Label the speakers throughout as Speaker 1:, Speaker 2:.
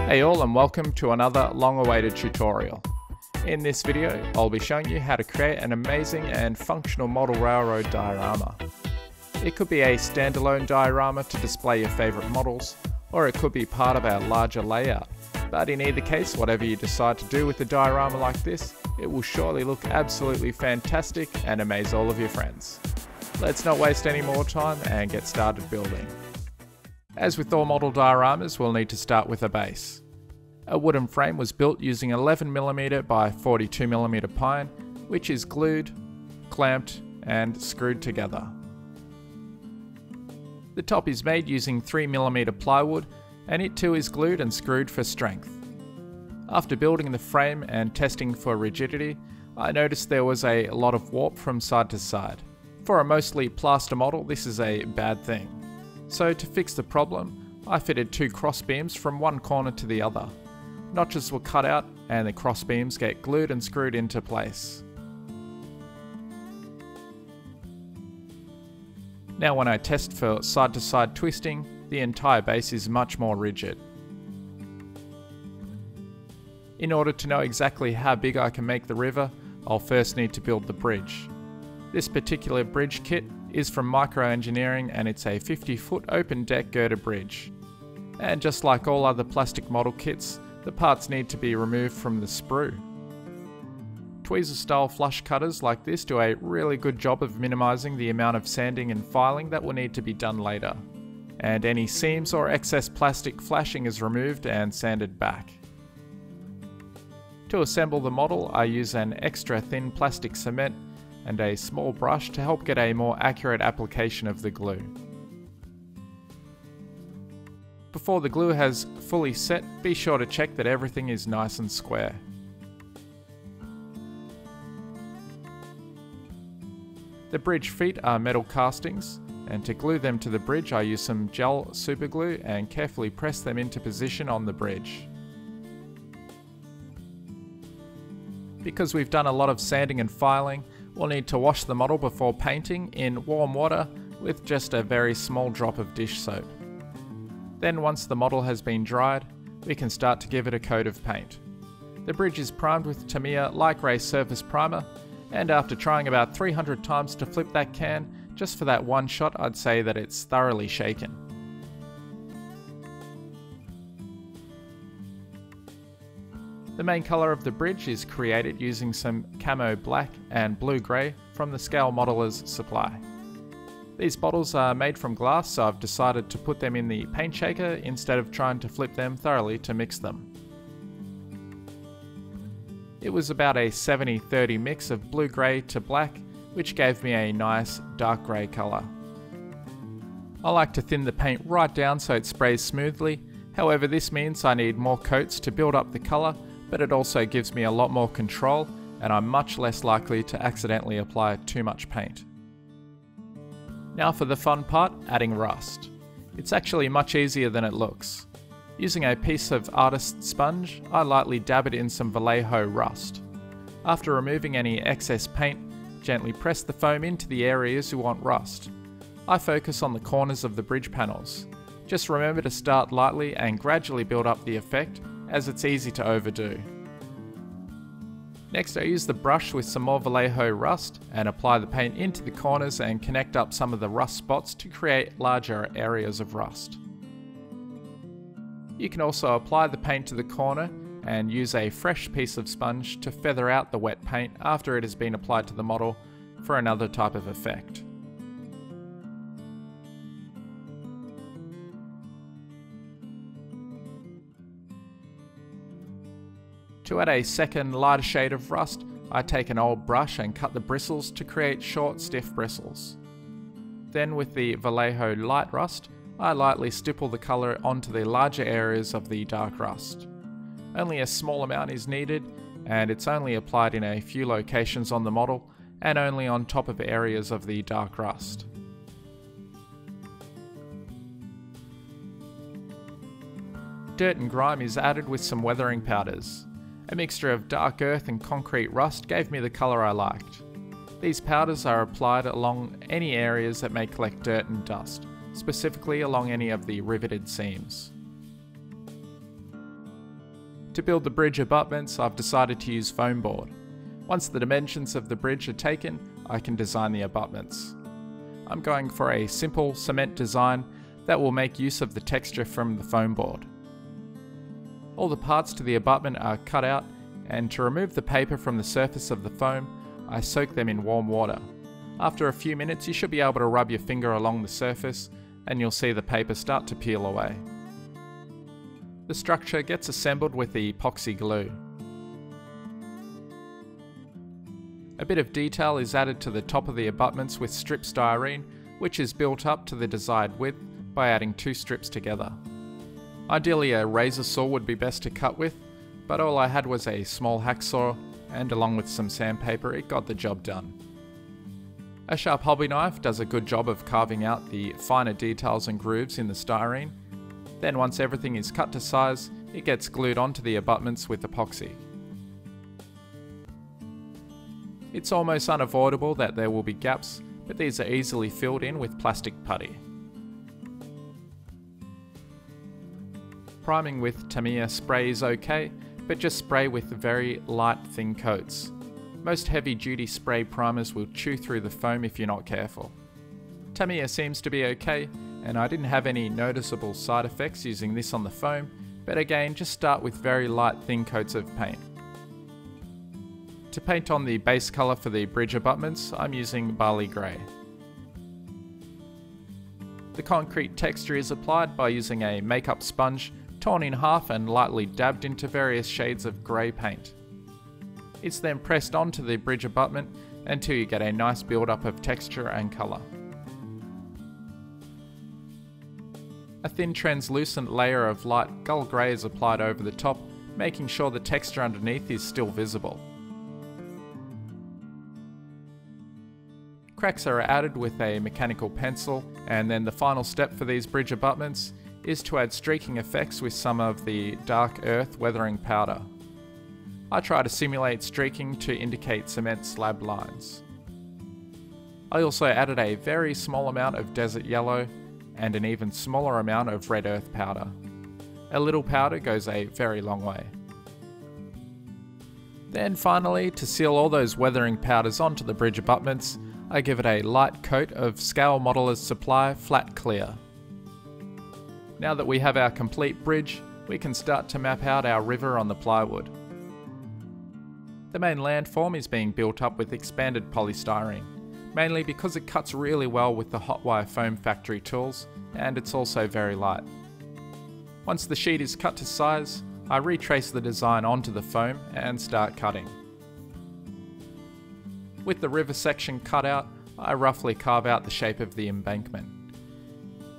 Speaker 1: Hey all, and welcome to another long-awaited tutorial. In this video, I'll be showing you how to create an amazing and functional model railroad diorama. It could be a standalone diorama to display your favourite models, or it could be part of our larger layout. But in either case, whatever you decide to do with a diorama like this, it will surely look absolutely fantastic and amaze all of your friends. Let's not waste any more time and get started building. As with all model dioramas, we'll need to start with a base. A wooden frame was built using 11mm by 42mm pine, which is glued, clamped, and screwed together. The top is made using 3mm plywood, and it too is glued and screwed for strength. After building the frame and testing for rigidity, I noticed there was a lot of warp from side to side. For a mostly plaster model, this is a bad thing. So to fix the problem, I fitted two cross beams from one corner to the other. Notches were cut out and the cross beams get glued and screwed into place. Now when I test for side-to-side twisting, the entire base is much more rigid. In order to know exactly how big I can make the river, I'll first need to build the bridge. This particular bridge kit is from Micro Engineering, and it's a 50-foot open deck girder bridge. And just like all other plastic model kits, the parts need to be removed from the sprue. Tweezer style flush cutters like this do a really good job of minimizing the amount of sanding and filing that will need to be done later. And any seams or excess plastic flashing is removed and sanded back. To assemble the model, I use an extra thin plastic cement and a small brush to help get a more accurate application of the glue. Before the glue has fully set, be sure to check that everything is nice and square. The bridge feet are metal castings, and to glue them to the bridge I use some gel superglue and carefully press them into position on the bridge. Because we've done a lot of sanding and filing, we'll need to wash the model before painting in warm water with just a very small drop of dish soap. Then once the model has been dried, we can start to give it a coat of paint. The bridge is primed with Tamiya light grey surface primer, and after trying about 300 times to flip that can, just for that one shot I'd say that it's thoroughly shaken. The main colour of the bridge is created using some camo black and blue grey from the Scale Modeller's supply. These bottles are made from glass, so I've decided to put them in the paint shaker instead of trying to flip them thoroughly to mix them. It was about a 70-30 mix of blue grey to black, which gave me a nice dark grey colour. I like to thin the paint right down so it sprays smoothly, however this means I need more coats to build up the colour, but it also gives me a lot more control and I'm much less likely to accidentally apply too much paint. Now for the fun part, adding rust. It's actually much easier than it looks. Using a piece of artist sponge, I lightly dab it in some vallejo rust. After removing any excess paint, gently press the foam into the areas you want rust. I focus on the corners of the bridge panels. Just remember to start lightly and gradually build up the effect, as it's easy to overdo. Next I use the brush with some more vallejo rust and apply the paint into the corners and connect up some of the rust spots to create larger areas of rust. You can also apply the paint to the corner and use a fresh piece of sponge to feather out the wet paint after it has been applied to the model for another type of effect. To add a second lighter shade of rust, I take an old brush and cut the bristles to create short, stiff bristles. Then with the Vallejo light rust, I lightly stipple the colour onto the larger areas of the dark rust. Only a small amount is needed, and it's only applied in a few locations on the model, and only on top of areas of the dark rust. Dirt and grime is added with some weathering powders. A mixture of dark earth and concrete rust gave me the colour I liked. These powders are applied along any areas that may collect dirt and dust, specifically along any of the riveted seams. To build the bridge abutments, I've decided to use foam board. Once the dimensions of the bridge are taken, I can design the abutments. I'm going for a simple cement design that will make use of the texture from the foam board. All the parts to the abutment are cut out, and to remove the paper from the surface of the foam, I soak them in warm water. After a few minutes, you should be able to rub your finger along the surface and you'll see the paper start to peel away. The structure gets assembled with the epoxy glue. A bit of detail is added to the top of the abutments with strip styrene, which is built up to the desired width by adding 2 strips together. Ideally a razor saw would be best to cut with, but all I had was a small hacksaw, and along with some sandpaper it got the job done. A sharp hobby knife does a good job of carving out the finer details and grooves in the styrene. Then once everything is cut to size, it gets glued onto the abutments with epoxy. It's almost unavoidable that there will be gaps, but these are easily filled in with plastic putty. Priming with Tamiya spray is okay, but just spray with very light thin coats. Most heavy duty spray primers will chew through the foam if you're not careful. Tamiya seems to be okay, and I didn't have any noticeable side effects using this on the foam, but again just start with very light thin coats of paint. To paint on the base colour for the bridge abutments, I'm using barley grey. The concrete texture is applied by using a makeup sponge torn in half and lightly dabbed into various shades of grey paint. It's then pressed onto the bridge abutment until you get a nice build-up of texture and colour. A thin translucent layer of light gull grey is applied over the top, making sure the texture underneath is still visible. Cracks are added with a mechanical pencil, and then the final step for these bridge abutments is to add streaking effects with some of the dark earth weathering powder. I try to simulate streaking to indicate cement slab lines. I also added a very small amount of desert yellow and an even smaller amount of red earth powder. A little powder goes a very long way. Then finally, to seal all those weathering powders onto the bridge abutments, I give it a light coat of Scale Modeller's Supply Flat Clear. Now that we have our complete bridge, we can start to map out our river on the plywood. The main landform is being built up with expanded polystyrene, mainly because it cuts really well with the hot wire foam factory tools, and it's also very light. Once the sheet is cut to size, I retrace the design onto the foam and start cutting. With the river section cut out, I roughly carve out the shape of the embankment.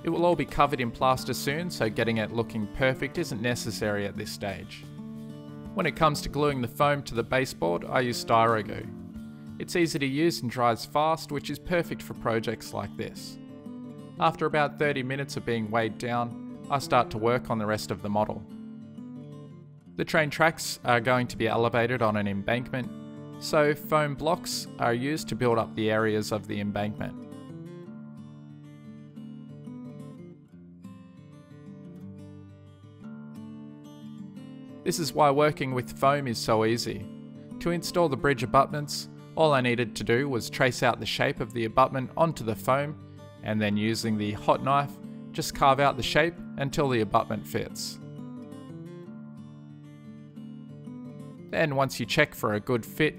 Speaker 1: It will all be covered in plaster soon, so getting it looking perfect isn't necessary at this stage. When it comes to gluing the foam to the baseboard, I use styro glue. It's easy to use and dries fast, which is perfect for projects like this. After about 30 minutes of being weighed down, I start to work on the rest of the model. The train tracks are going to be elevated on an embankment, so foam blocks are used to build up the areas of the embankment. This is why working with foam is so easy. To install the bridge abutments, all I needed to do was trace out the shape of the abutment onto the foam, and then using the hot knife, just carve out the shape until the abutment fits. Then once you check for a good fit,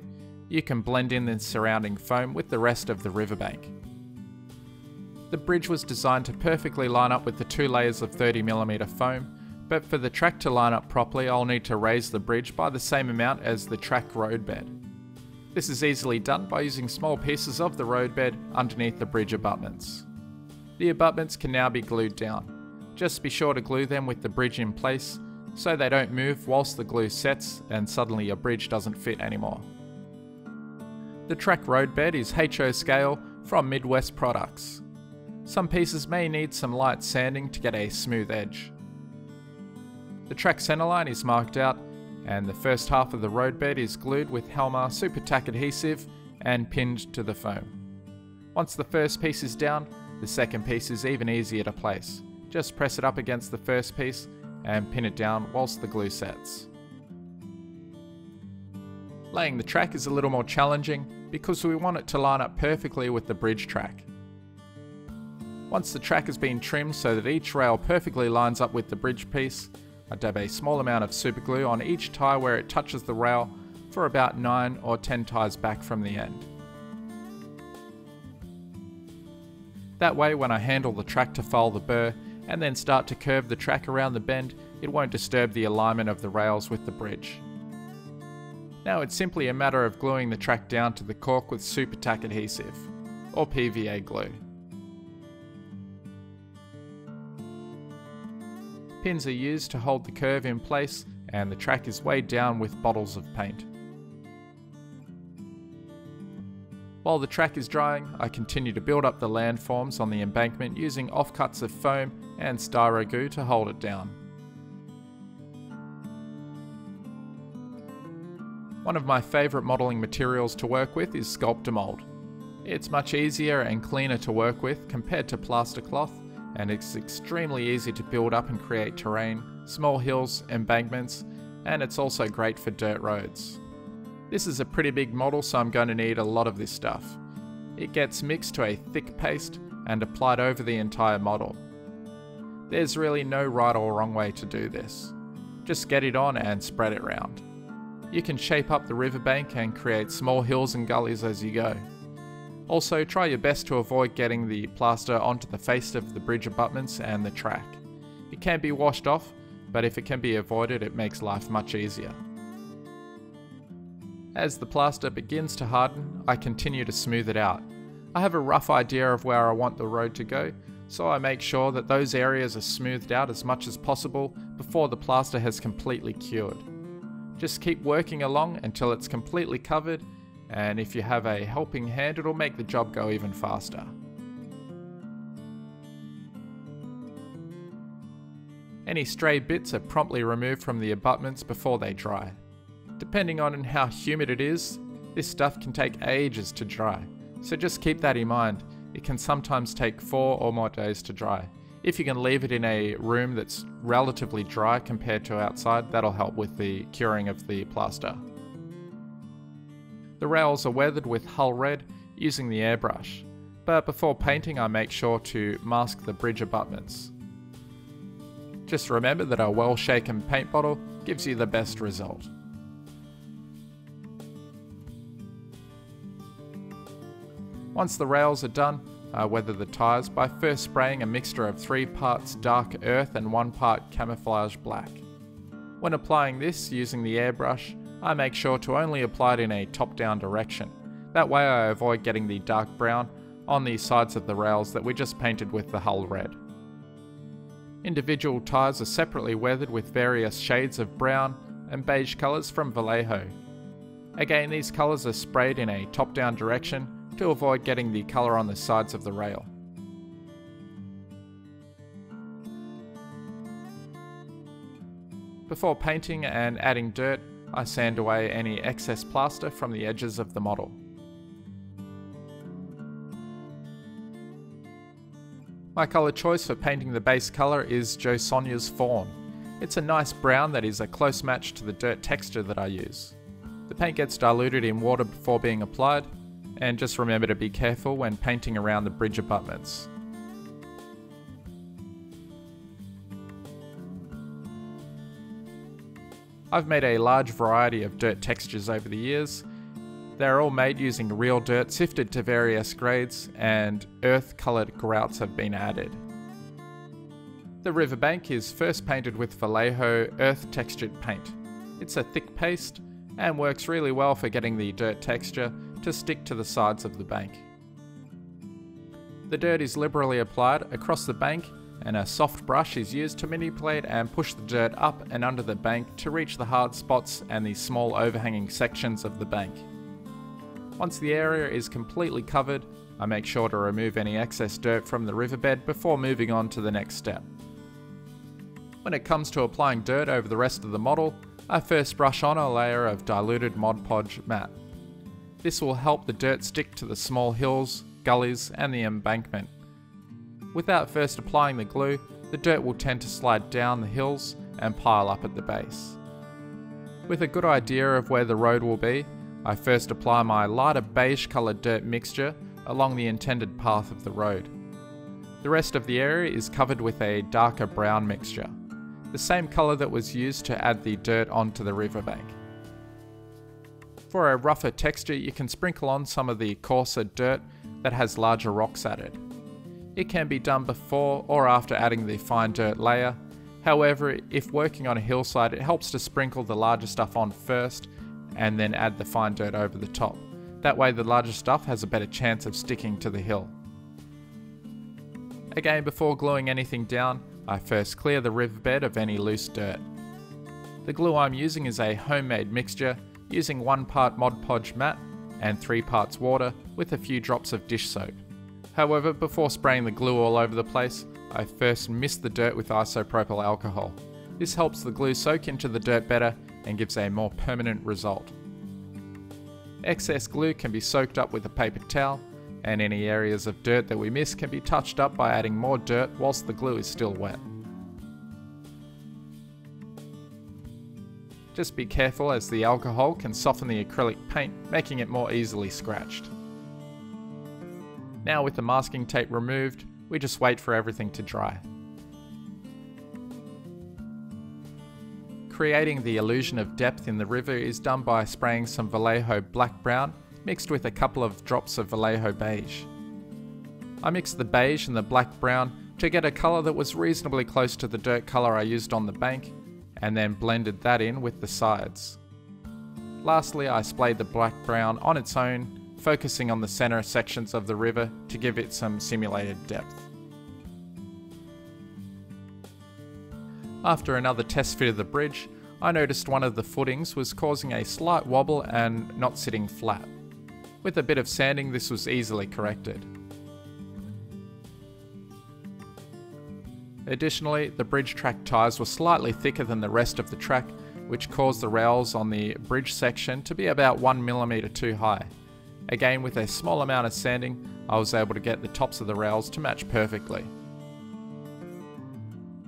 Speaker 1: you can blend in the surrounding foam with the rest of the riverbank. The bridge was designed to perfectly line up with the 2 layers of 30mm foam, but for the track to line up properly, I'll need to raise the bridge by the same amount as the track roadbed. This is easily done by using small pieces of the roadbed underneath the bridge abutments. The abutments can now be glued down. Just be sure to glue them with the bridge in place so they don't move whilst the glue sets and suddenly your bridge doesn't fit anymore. The track roadbed is HO scale from Midwest Products. Some pieces may need some light sanding to get a smooth edge. The track centerline is marked out, and the first half of the roadbed is glued with Helmer Super Tack adhesive and pinned to the foam. Once the first piece is down, the second piece is even easier to place. Just press it up against the first piece and pin it down whilst the glue sets. Laying the track is a little more challenging because we want it to line up perfectly with the bridge track. Once the track has been trimmed so that each rail perfectly lines up with the bridge piece, I dab a small amount of super glue on each tie where it touches the rail for about 9 or 10 ties back from the end. That way, when I handle the track to file the burr and then start to curve the track around the bend, it won't disturb the alignment of the rails with the bridge. Now it's simply a matter of gluing the track down to the cork with super tack adhesive, or PVA glue. Pins are used to hold the curve in place, and the track is weighed down with bottles of paint. While the track is drying, I continue to build up the landforms on the embankment using offcuts of foam and styro glue to hold it down. One of my favourite modelling materials to work with is Sculptamold. It's much easier and cleaner to work with compared to plaster cloth, and it's extremely easy to build up and create terrain, small hills, embankments, and it's also great for dirt roads. This is a pretty big model, so I'm going to need a lot of this stuff. It gets mixed to a thick paste and applied over the entire model. There's really no right or wrong way to do this. Just get it on and spread it around. You can shape up the riverbank and create small hills and gullies as you go. Also, try your best to avoid getting the plaster onto the face of the bridge abutments and the track. It can be washed off, but if it can be avoided, it makes life much easier. As the plaster begins to harden, I continue to smooth it out. I have a rough idea of where I want the road to go, so I make sure that those areas are smoothed out as much as possible before the plaster has completely cured. Just keep working along until it's completely covered, and if you have a helping hand, it'll make the job go even faster. Any stray bits are promptly removed from the abutments before they dry. Depending on how humid it is, this stuff can take ages to dry, so just keep that in mind. It can sometimes take 4 or more days to dry. If you can leave it in a room that's relatively dry compared to outside, that'll help with the curing of the plaster. The rails are weathered with hull red using the airbrush, but before painting I make sure to mask the bridge abutments. Just remember that a well shaken paint bottle gives you the best result. Once the rails are done, I weather the tyres by first spraying a mixture of 3 parts dark earth and 1 part camouflage black. When applying this using the airbrush, I make sure to only apply it in a top-down direction. That way I avoid getting the dark brown on the sides of the rails that we just painted with the hull red. Individual tyres are separately weathered with various shades of brown and beige colours from Vallejo. Again, these colours are sprayed in a top-down direction to avoid getting the colour on the sides of the rail. Before painting and adding dirt, I sand away any excess plaster from the edges of the model. My colour choice for painting the base colour is Jo Sonja's Fawn. It's a nice brown that is a close match to the dirt texture that I use. The paint gets diluted in water before being applied, and just remember to be careful when painting around the bridge abutments. I've made a large variety of dirt textures over the years. They're all made using real dirt sifted to various grades, and earth-coloured grouts have been added. The riverbank is first painted with Vallejo earth textured paint. It's a thick paste and works really well for getting the dirt texture to stick to the sides of the bank. The dirt is liberally applied across the bank, and a soft brush is used to manipulate and push the dirt up and under the bank to reach the hard spots and the small overhanging sections of the bank. Once the area is completely covered, I make sure to remove any excess dirt from the riverbed before moving on to the next step. When it comes to applying dirt over the rest of the model, I first brush on a layer of diluted Mod Podge matte. This will help the dirt stick to the small hills, gullies, and the embankment. Without first applying the glue, the dirt will tend to slide down the hills and pile up at the base. With a good idea of where the road will be, I first apply my lighter beige coloured dirt mixture along the intended path of the road. The rest of the area is covered with a darker brown mixture, the same colour that was used to add the dirt onto the riverbank. For a rougher texture, you can sprinkle on some of the coarser dirt that has larger rocks added. It can be done before or after adding the fine dirt layer. However, if working on a hillside, it helps to sprinkle the larger stuff on first and then add the fine dirt over the top. That way the larger stuff has a better chance of sticking to the hill. Again, before gluing anything down, I first clear the riverbed of any loose dirt. The glue I'm using is a homemade mixture, using 1 part Mod Podge matte and 3 parts water with a few drops of dish soap. However, before spraying the glue all over the place, I first mist the dirt with isopropyl alcohol. This helps the glue soak into the dirt better and gives a more permanent result. Excess glue can be soaked up with a paper towel, and any areas of dirt that we miss can be touched up by adding more dirt whilst the glue is still wet. Just be careful, as the alcohol can soften the acrylic paint, making it more easily scratched. Now with the masking tape removed, we just wait for everything to dry. Creating the illusion of depth in the river is done by spraying some vallejo black-brown mixed with a couple of drops of vallejo beige. I mixed the beige and the black-brown to get a colour that was reasonably close to the dirt colour I used on the bank, and then blended that in with the sides. Lastly, I splayed the black-brown on its own, focusing on the centre sections of the river to give it some simulated depth. After another test fit of the bridge, I noticed one of the footings was causing a slight wobble and not sitting flat. With a bit of sanding, this was easily corrected. Additionally, the bridge track ties were slightly thicker than the rest of the track, which caused the rails on the bridge section to be about 1mm too high. Again, with a small amount of sanding, I was able to get the tops of the rails to match perfectly.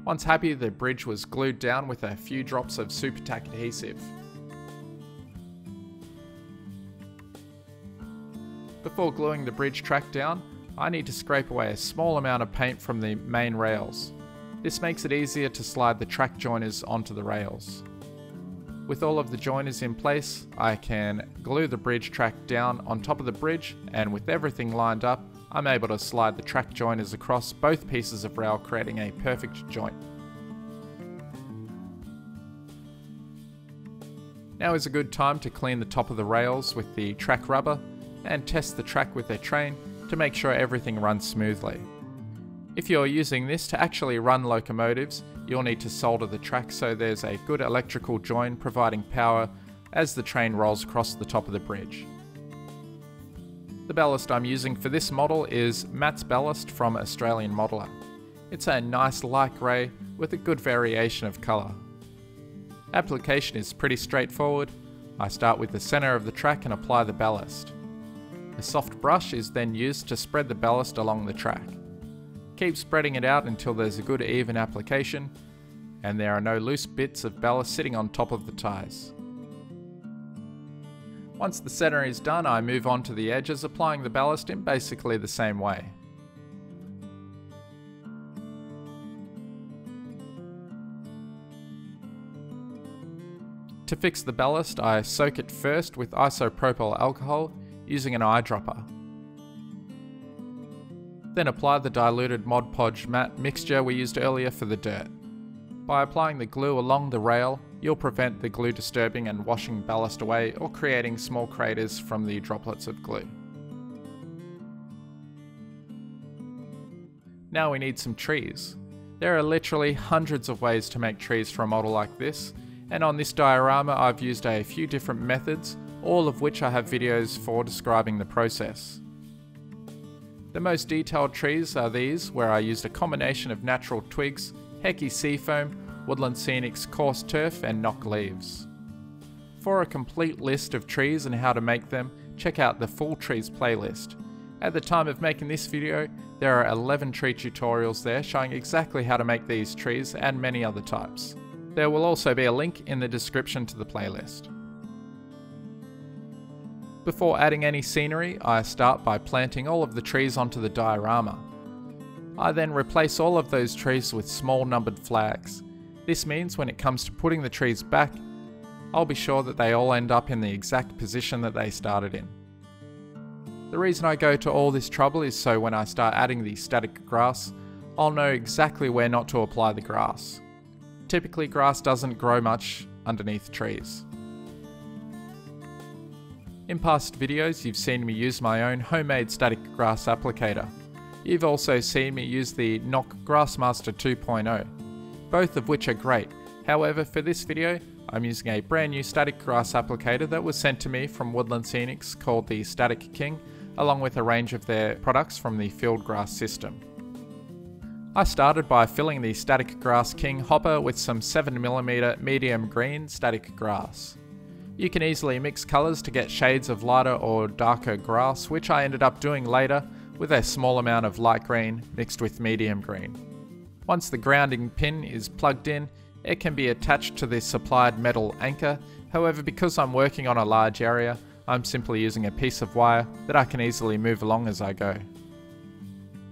Speaker 1: Once happy, the bridge was glued down with a few drops of super tack adhesive. Before gluing the bridge track down, I need to scrape away a small amount of paint from the main rails. This makes it easier to slide the track joiners onto the rails. With all of the joiners in place, I can glue the bridge track down on top of the bridge, and with everything lined up, I'm able to slide the track joiners across both pieces of rail, creating a perfect joint. Now is a good time to clean the top of the rails with the track rubber and test the track with a train to make sure everything runs smoothly. If you're using this to actually run locomotives, you'll need to solder the track so there's a good electrical join providing power as the train rolls across the top of the bridge. The ballast I'm using for this model is Matt's Ballast from Australian Modeller. It's a nice light grey with a good variation of colour. Application is pretty straightforward. I start with the centre of the track and apply the ballast. A soft brush is then used to spread the ballast along the track. Keep spreading it out until there's a good even application and there are no loose bits of ballast sitting on top of the ties. Once the centre is done, I move on to the edges, applying the ballast in basically the same way. To fix the ballast, I soak it first with isopropyl alcohol using an eyedropper. Then apply the diluted Mod Podge matte mixture we used earlier for the dirt. By applying the glue along the rail, you'll prevent the glue disturbing and washing ballast away or creating small craters from the droplets of glue. Now we need some trees. There are literally hundreds of ways to make trees for a model like this, and on this diorama I've used a few different methods, all of which I have videos for describing the process. The most detailed trees are these, where I used a combination of natural twigs, hecky seafoam, woodland scenics, coarse turf and knock leaves. For a complete list of trees and how to make them, check out the Full Trees playlist. At the time of making this video, there are 11 tree tutorials there showing exactly how to make these trees and many other types. There will also be a link in the description to the playlist. Before adding any scenery, I start by planting all of the trees onto the diorama. I then replace all of those trees with small numbered flags. This means when it comes to putting the trees back, I'll be sure that they all end up in the exact position that they started in. The reason I go to all this trouble is so when I start adding the static grass, I'll know exactly where not to apply the grass. Typically, grass doesn't grow much underneath trees. In past videos, you've seen me use my own homemade static grass applicator. You've also seen me use the Nock Grassmaster 2.0, both of which are great. However, for this video, I'm using a brand new static grass applicator that was sent to me from Woodland Scenics called the Static King, along with a range of their products from the Field Grass system. I started by filling the Static Grass King hopper with some 7mm medium green static grass. You can easily mix colours to get shades of lighter or darker grass, which I ended up doing later with a small amount of light green mixed with medium green. Once the grounding pin is plugged in, it can be attached to the supplied metal anchor. However, because I'm working on a large area, I'm simply using a piece of wire that I can easily move along as I go.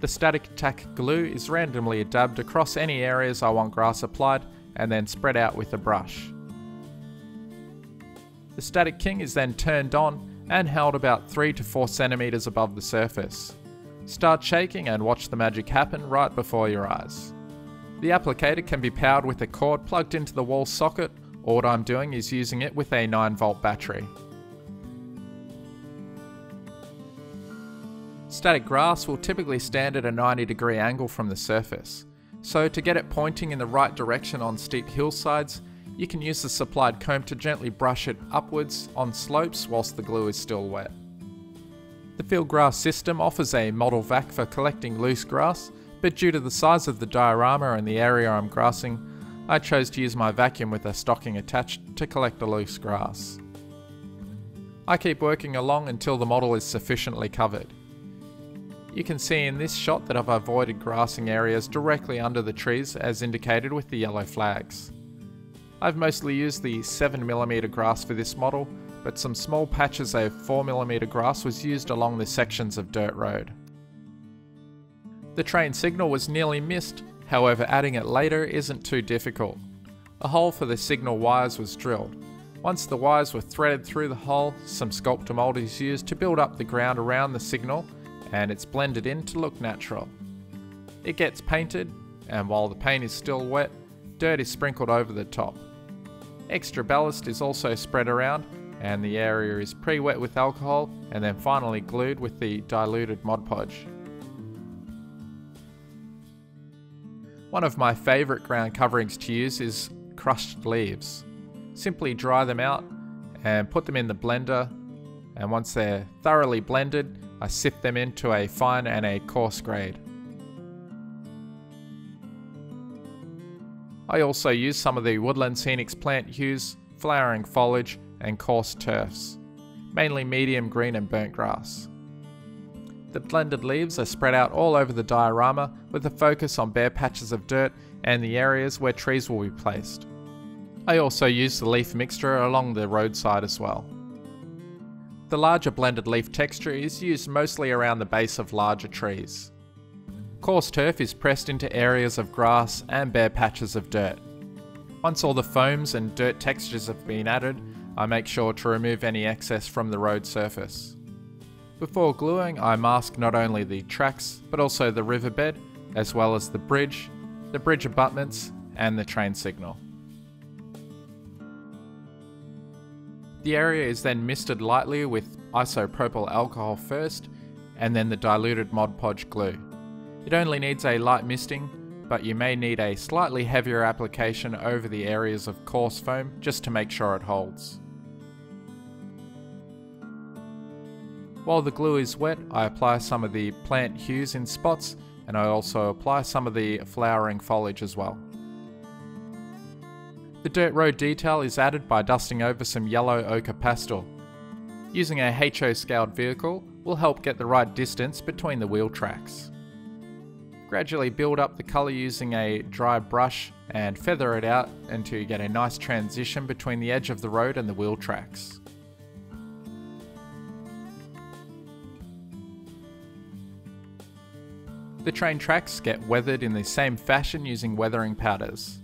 Speaker 1: The static tack glue is randomly dabbed across any areas I want grass applied and then spread out with a brush. The Static King is then turned on and held about 3 to 4 centimeters above the surface. Start shaking and watch the magic happen right before your eyes. The applicator can be powered with a cord plugged into the wall socket, or what I'm doing is using it with a 9-volt battery. Static grass will typically stand at a 90-degree angle from the surface, so to get it pointing in the right direction on steep hillsides, you can use the supplied comb to gently brush it upwards on slopes whilst the glue is still wet. The field grass system offers a model vac for collecting loose grass, but due to the size of the diorama and the area I'm grassing, I chose to use my vacuum with a stocking attached to collect the loose grass. I keep working along until the model is sufficiently covered. You can see in this shot that I've avoided grassing areas directly under the trees as indicated with the yellow flags. I've mostly used the 7mm grass for this model, but some small patches of 4mm grass was used along the sections of dirt road. The train signal was nearly missed, however adding it later isn't too difficult. A hole for the signal wires was drilled. Once the wires were threaded through the hole, some sculptor mould is used to build up the ground around the signal, and it's blended in to look natural. It gets painted, and while the paint is still wet, dirt is sprinkled over the top. Extra ballast is also spread around, and the area is pre-wet with alcohol and then finally glued with the diluted Mod Podge. One of my favourite ground coverings to use is crushed leaves. Simply dry them out and put them in the blender, and once they're thoroughly blended, I sift them into a fine and a coarse grade. I also use some of the Woodland Scenics plant hues, flowering foliage and coarse turfs, mainly medium green and burnt grass. The blended leaves are spread out all over the diorama with a focus on bare patches of dirt and the areas where trees will be placed. I also use the leaf mixture along the roadside as well. The larger blended leaf texture is used mostly around the base of larger trees. Coarse turf is pressed into areas of grass and bare patches of dirt. Once all the foams and dirt textures have been added, I make sure to remove any excess from the road surface. Before gluing, I mask not only the tracks, but also the riverbed, as well as the bridge abutments, and the train signal. The area is then misted lightly with isopropyl alcohol first, and then the diluted Mod Podge glue. It only needs a light misting, but you may need a slightly heavier application over the areas of coarse foam just to make sure it holds. While the glue is wet, I apply some of the plant hues in spots, and I also apply some of the flowering foliage as well. The dirt road detail is added by dusting over some yellow ochre pastel. Using a HO scaled vehicle will help get the right distance between the wheel tracks. Gradually build up the colour using a dry brush and feather it out until you get a nice transition between the edge of the road and the wheel tracks. The train tracks get weathered in the same fashion using weathering powders.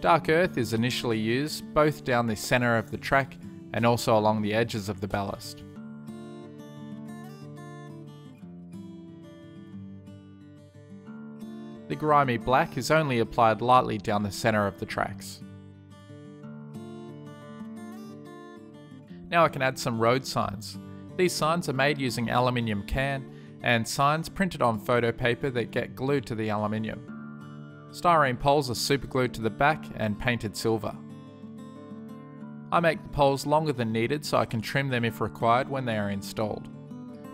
Speaker 1: Dark earth is initially used both down the centre of the track and also along the edges of the ballast. The grimy black is only applied lightly down the centre of the tracks. Now I can add some road signs. These signs are made using aluminium can and signs printed on photo paper that get glued to the aluminium. Styrene poles are superglued to the back and painted silver. I make the poles longer than needed so I can trim them if required when they are installed.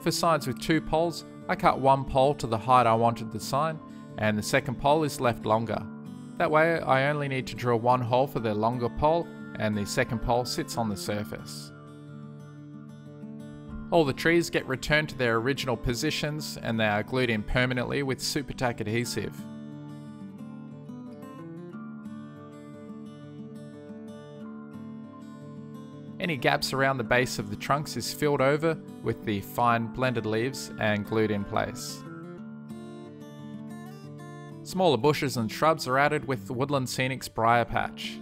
Speaker 1: For signs with 2 poles, I cut one pole to the height I wanted the sign, and the second pole is left longer. That way I only need to drill one hole for the longer pole and the second pole sits on the surface. All the trees get returned to their original positions and they are glued in permanently with super tack adhesive. Any gaps around the base of the trunks is filled over with the fine blended leaves and glued in place. Smaller bushes and shrubs are added with the Woodland Scenic's briar patch.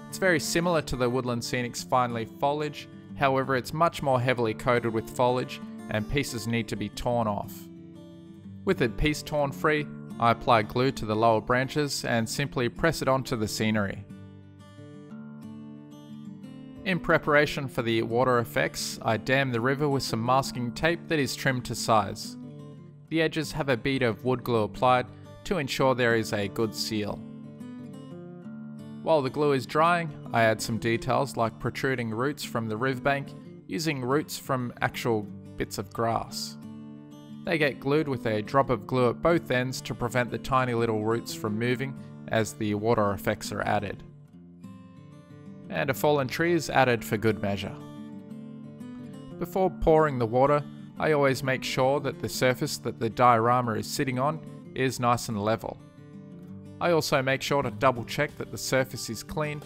Speaker 1: It's very similar to the Woodland Scenic's fine leaf foliage, however it's much more heavily coated with foliage and pieces need to be torn off. With a piece torn free, I apply glue to the lower branches and simply press it onto the scenery. In preparation for the water effects, I dam the river with some masking tape that is trimmed to size. The edges have a bead of wood glue applied to ensure there is a good seal. While the glue is drying, I add some details like protruding roots from the riverbank using roots from actual bits of grass. They get glued with a drop of glue at both ends to prevent the tiny little roots from moving as the water effects are added. And a fallen tree is added for good measure. Before pouring the water, I always make sure that the surface that the diorama is sitting on is nice and level. I also make sure to double check that the surface is clean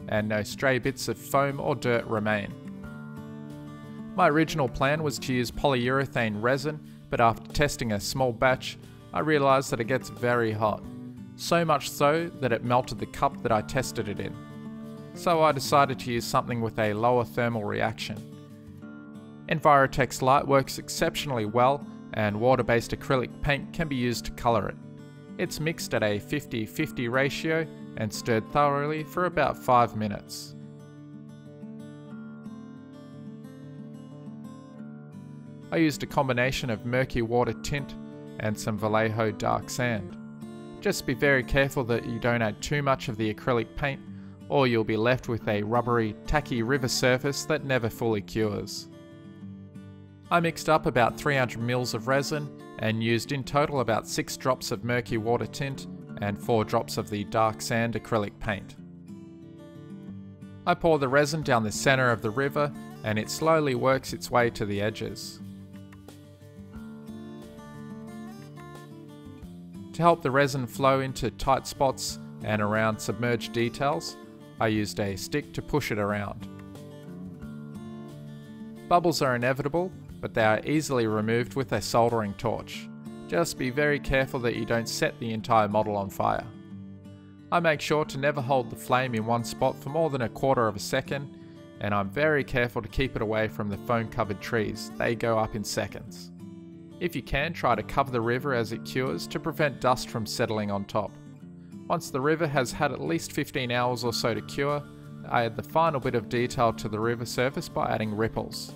Speaker 1: and no stray bits of foam or dirt remain. My original plan was to use polyurethane resin, but after testing a small batch, I realised that it gets very hot, so much so that it melted the cup that I tested it in. So I decided to use something with a lower thermal reaction. Envirotex Light works exceptionally well and water-based acrylic paint can be used to colour it. It's mixed at a 50-50 ratio and stirred thoroughly for about 5 minutes. I used a combination of murky water tint and some vallejo dark sand. Just be very careful that you don't add too much of the acrylic paint or you'll be left with a rubbery, tacky river surface that never fully cures. I mixed up about 300 ml of resin and used in total about 6 drops of murky water tint and 4 drops of the dark sand acrylic paint. I pour the resin down the centre of the river and it slowly works its way to the edges. To help the resin flow into tight spots and around submerged details, I used a stick to push it around. Bubbles are inevitable, but they are easily removed with a soldering torch. Just be very careful that you don't set the entire model on fire. I make sure to never hold the flame in one spot for more than 1/4 second, and I'm very careful to keep it away from the foam covered trees, they go up in seconds. If you can, try to cover the river as it cures to prevent dust from settling on top. Once the river has had at least 15 hours or so to cure, I add the final bit of detail to the river surface by adding ripples.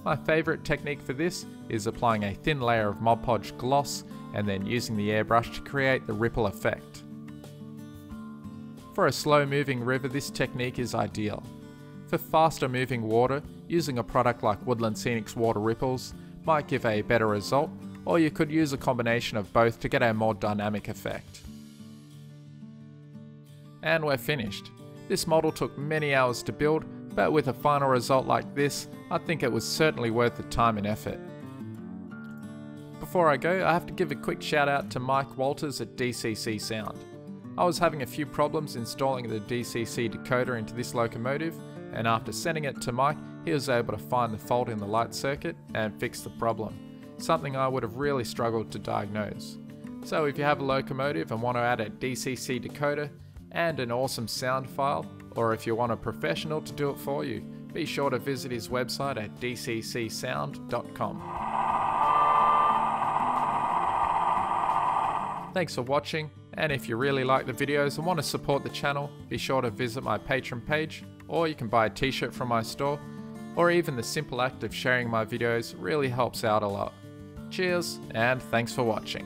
Speaker 1: My favourite technique for this is applying a thin layer of Mod Podge gloss and then using the airbrush to create the ripple effect. For a slow moving river, this technique is ideal. For faster moving water, using a product like Woodland Scenic's Water Ripples might give a better result, or you could use a combination of both to get a more dynamic effect. And we're finished. This model took many hours to build, but with a final result like this, I think it was certainly worth the time and effort. Before I go, I have to give a quick shout out to Mike Walters at DCC Sound. I was having a few problems installing the DCC decoder into this locomotive, and after sending it to Mike, he was able to find the fault in the light circuit and fix the problem, something I would have really struggled to diagnose. So if you have a locomotive and want to add a DCC decoder and an awesome sound file, or if you want a professional to do it for you, be sure to visit his website at dccsound.com. Thanks for watching, and if you really like the videos and want to support the channel, be sure to visit my Patreon page, or you can buy a t-shirt from my store, or even the simple act of sharing my videos really helps out a lot. Cheers, and thanks for watching.